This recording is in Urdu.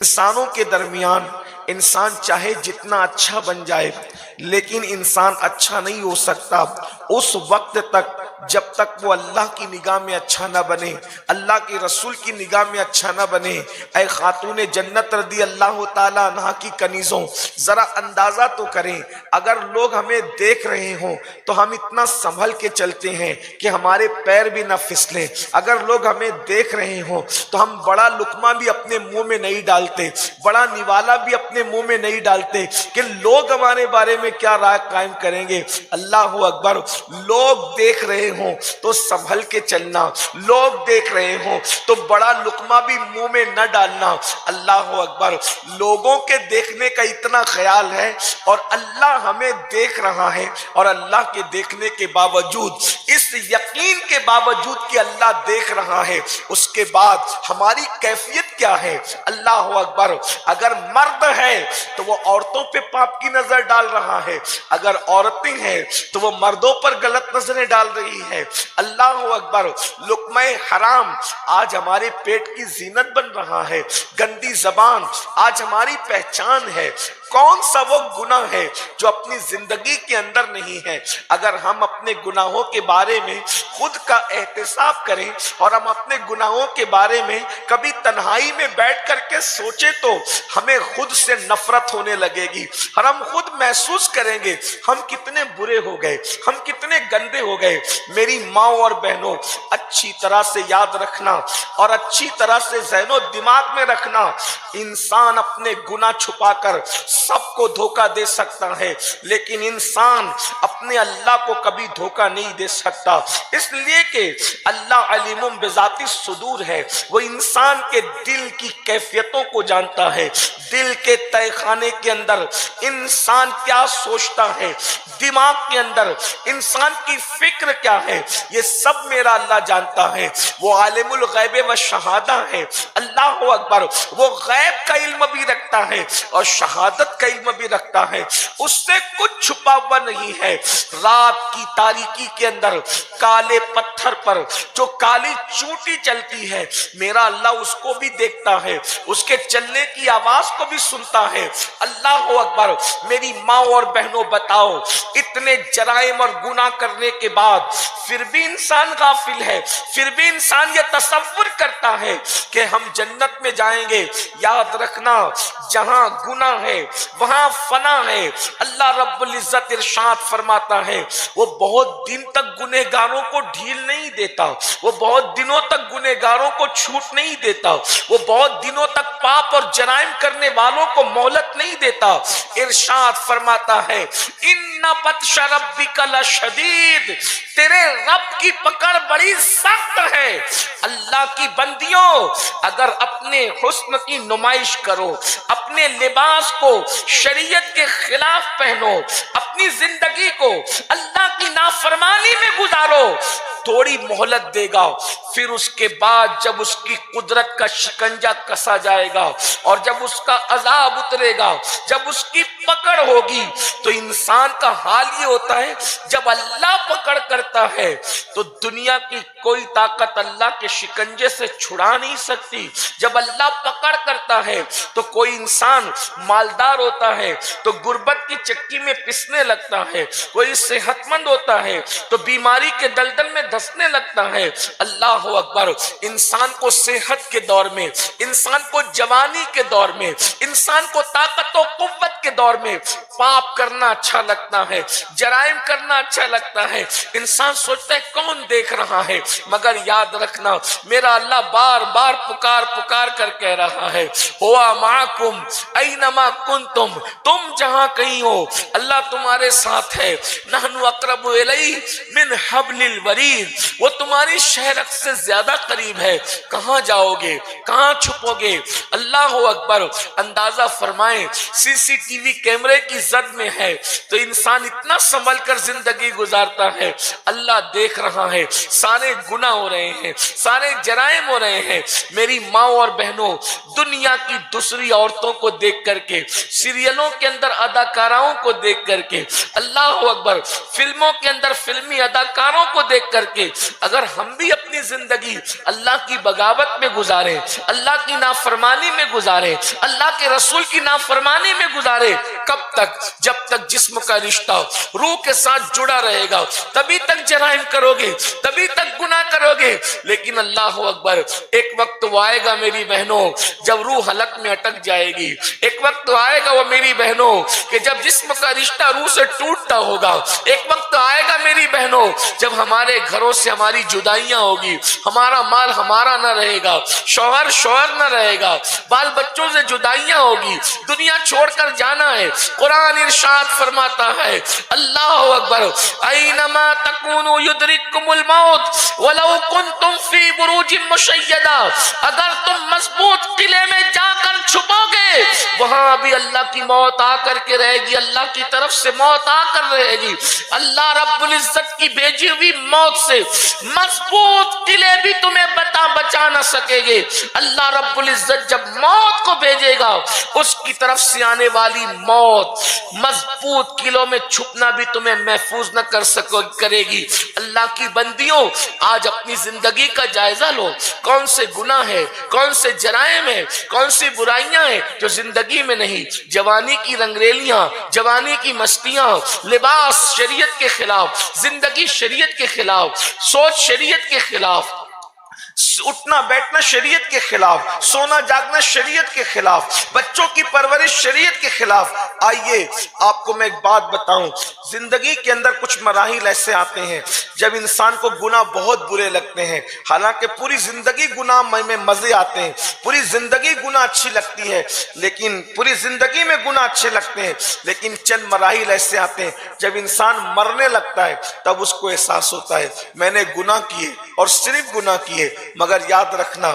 انسانوں کے درمیان انسان چاہے جتنا اچھا بن جائے لیکن انسان اچھا نہیں ہو سکتا اس وقت تک جب تک وہ اللہ کی نگاہ میں اچھا نہ بنے، اللہ کے رسول کی نگاہ میں اچھا نہ بنے۔ اے خاتون جنت رضی اللہ تعالیٰ عنہا کی کنیزوں، ذرا اندازہ تو کریں، اگر لوگ ہمیں دیکھ رہے ہوں تو ہم اتنا سنبھل کے چلتے ہیں کہ ہمارے پیر بھی نہ پھسلیں۔ اگر لوگ ہمیں دیکھ رہے ہوں تو ہم بڑا لقمہ بھی اپنے منہ میں نہیں ڈالتے، بڑا نوالا بھی اپنے منہ میں نہیں ڈالتے کہ لوگ ہمارے بارے میں کیا رائے قائم کریں گے۔ اللہ اکبر۔ لوگ دیکھ رہے ہوں تو سنبھل کے چلنا، لوگ دیکھ رہے ہوں تو بڑا لقمہ بھی منہ میں نہ ڈالنا۔ اللہ اکبر۔ لوگوں کے دیکھنے کا اتنا خیال ہے اور اللہ ہمیں دیکھ رہا ہے، اور اللہ کے دیکھنے کے باوجود، اس یقین کے باوجود کہ اللہ دیکھ رہا ہے، اس کے بعد ہماری کیفیت کیا ہے؟ اللہ اکبر۔ اگر مرد ہے تو وہ عورتوں پہ پاپ کی نظر ڈال رہا ہے، اگر عورتیں ہیں تو وہ مردوں پر غلط نظریں ڈال رہی ہے۔ اللہ اکبر۔ لقمہ حرام آج ہمارے پیٹ کی زینت بن رہا ہے، گندی زبان آج ہماری پہچان ہے۔ کون سا وہ گناہ ہے جو اپنی زندگی کے اندر نہیں ہے؟ اگر ہم اپنے گناہوں کے بارے میں خود کا احتساب کریں اور ہم اپنے گناہوں کے بارے میں کبھی تنہائی میں بیٹھ کر کے سوچیں تو ہمیں خود سے نفرت ہونے لگے گی، اور ہم خود محسوس کریں گے ہم کتنے برے ہو گئے، ہم کتنے گندے ہو گئے۔ میری ماں اور بہنوں، اچھی طرح سے یاد رکھنا اور اچھی طرح سے ذہن و دماغ میں رکھنا، انسان اپنے گناہ چھپا کر سب کو دھوکہ دے سکتا ہے لیکن انسان اپنے اللہ کو کبھی دھوکہ نہیں دے سکتا، اس لیے کہ اللہ علیم بذات الصدور ہے۔ وہ انسان کے دل کی کیفیتوں کو جانتا ہے، دل کے تہہ خانے کے اندر انسان کیا سوچتا ہے، دماغ کے اندر انسان کی فکر کیا ہے، یہ سب میرا اللہ جانتا ہے۔ وہ عالم الغیب و شہادہ ہے۔ اللہ اکبر۔ وہ غیب کا علم بھی رکھتا ہے اور شہادت کا علم بھی رکھتا ہے، اس سے کچھ چھپا ہوا نہیں ہے۔ رات کی تاریکی کے اندر کالے پتھر پر جو کالی چونٹی چلتی ہے، میرا اللہ اس کو بھی دیکھتا ہے، اس کے چلنے کی آواز کو بھی سنتا ہے۔ اللہ اکبر۔ میری ماں اور بہنوں، بتاؤ، اتنے جرائم اور گناہ کرنے کے بعد پھر بھی انسان غافل ہے، پھر بھی انسان یہ تصور کرتا ہے کہ ہم جنت میں جائیں گے۔ یاد رکھنا، جہاں گناہ ہے وہاں فنا ہے۔ اللہ رب العزت ارشاد فرماتا ہے وہ بہت دن تک گنہگاروں کو ڈھیل نہیں دیتا، وہ بہت دنوں تک گنہگاروں کو چھوٹ نہیں دیتا، وہ بہت دنوں تک پاپ اور جرائم کرنے والوں کو مہلت نہیں دیتا۔ ارشاد فرماتا ہے ان بطش ربک لشدید، تیرے رب کی پکڑ بڑی سخت ہے۔ اللہ کی بندیوں، اگر اپنے حسن کی نمائش کرو، اپنے لباس کو شریعت کے خلاف پہنو، اپنی زندگی کو اللہ کی نافرمانی میں گزارو، تھوڑی مہلت دے گا، پھر اس کے بعد جب اس کی قدرت کا شکنجہ کسا جائے گا اور جب اس کا عذاب اترے گا، جب اس کی پکڑ ہوگی، تو انسان کا حال یہ ہوتا ہے جب اللہ پکڑ کرتا ہے تو دنیا کی کوئی طاقت اللہ کے شکنجے سے چھڑا نہیں سکتی۔ جب اللہ پکڑ کرتا ہے تو کوئی انسان مالدار ہوتا ہے تو غربت کی چکی میں پسنے لگتا ہے، کوئی صحت مند ہوتا ہے تو بیماری کے دلدل میں دھسنے لگتا ہے۔ اللہ اکبر۔ انسان کو صحت کے دور میں، انسان کو جوانی کے دور میں، انسان کو طاقت و قوت کے دور میں پاپ کرنا اچھا لگتا ہے، جرائم کرنا اچھا لگتا ہے۔ انسان سوچتا ہے کون دیکھ رہا ہے، مگر یاد رکھنا میرا اللہ بار بار پکار پکار کر کہہ رہا ہے ہوا معکم اینما کنتم، تم جہاں کہیں ہو اللہ تمہارے ساتھ ہے۔ نحن اقرب الیہ من حبل الورید، وہ تمہاری شہرک سے زیادہ قریب ہے۔ کہاں جاؤ گے، کہاں چھپو گے؟ اللہ اکبر۔ اندازہ فرمائیں، سی سی ٹی وی کیمرے کی زد میں ہے تو انسان اتنا سنبھل کر زندگی گزارتا ہے، اللہ دیکھ رہا ہے، سارے گناہ ہو رہے ہیں، سارے جرائم ہو رہے ہیں۔ میری ماں اور بہنوں، دنیا کی دوسری عورتوں کو دیکھ کر کے، سیریلوں کے اندر اداکاراؤں کو دیکھ کر کے، اللہ اکبر، فلموں کے اندر فلمی اداکاروں کو دیکھ کر کے، اگر ہم بھی اپنی زندگی زندگی اللہ کی بغاوت میں گزارے، اللہ کی نافرمانی میں گزارے، اللہ کے رسول کی نافرمانی میں گزارے، کب تک؟ جب تک جسم کا رشتہ روح کے ساتھ جڑا رہے گا تبھی تک جرائم کرو گے، تبھی تک گناہ کرو گے۔ لیکن اللہ اکبر، ایک وقت وہ آئے گا میری بہنوں جب روح حلق میں اٹک جائے گی، ایک وقت آئے گا وہ میری بہنوں کہ جب جسم کا رشتہ روح سے ٹوٹتا ہوگا، ایک وقت آئے گا میری بہنوں جب ہمارے گھروں سے ہماری جدائیاں ہوگی، ہمارا مال ہمارا نہ رہے گا، شوہر شوہر نہ رہے گا، بال بچوں سے جدائیاں ہوگی، دنیا چھوڑ کر جانا ہے۔ قرآن ارشاد فرماتا ہے، اللہ اکبر، اینما تکونوا یدرککم الموت ولو کنتم فی بروج مشیدہ، اگر تم مضبوط قلعے میں جا کر چھپو گے وہاں بھی اللہ کی موت آ کر کے رہے گی، اللہ کی طرف سے موت آ کر رہے گی۔ اللہ رب العزت کی بھیجی ہوئی موت سے مضبوط قلعے بھی تمہیں بچا نہ سکے گے۔ اللہ رب العزت جب موت کو بھیجے گا اس کی طرف سے آنے والی موت مضبوط قلعوں میں چھپنا بھی تمہیں محفوظ نہ کرے گی۔ اللہ کی بندیوں، آج اپنی زندگی کا جائزہ لو، کون سے گناہ ہے، کون سے جرائم ہے، کون سی برائیاں ہیں جو زندگی میں نہیں۔ جوانی کی رنگریلیاں، جوانی کی مستیاں، لباس شریعت کے خلاف، زندگی شریعت کے خلاف، سوچ شریعت کے خلاف، اٹھنا بیٹھنا شریعت کے خلاف، سونا جاگنا شریعت کے خلاف، بچوں کی پرورش شریعت کے خلاف۔ آئیے آپ کو میں ایک بات بتاؤں، زندگی کے اندر کچھ مراحل ایسے آتے ہیں جب انسان کو گناہ بہت برے لگتے ہیں، حالانکہ پوری زندگی گناہ میں مزے آتے ہیں، پوری زندگی گناہ اچھی لگتی ہے، لیکن پوری زندگی میں گناہ اچھے لگتے ہیں، لیکن چند مراحل ایسے آتے ہیں جب انسان مرنے لگتا ہے تب اس کو احساس ہوتا ہے میں نے گناہ کیے اور صرف گناہ کیے، مگر یاد رکھنا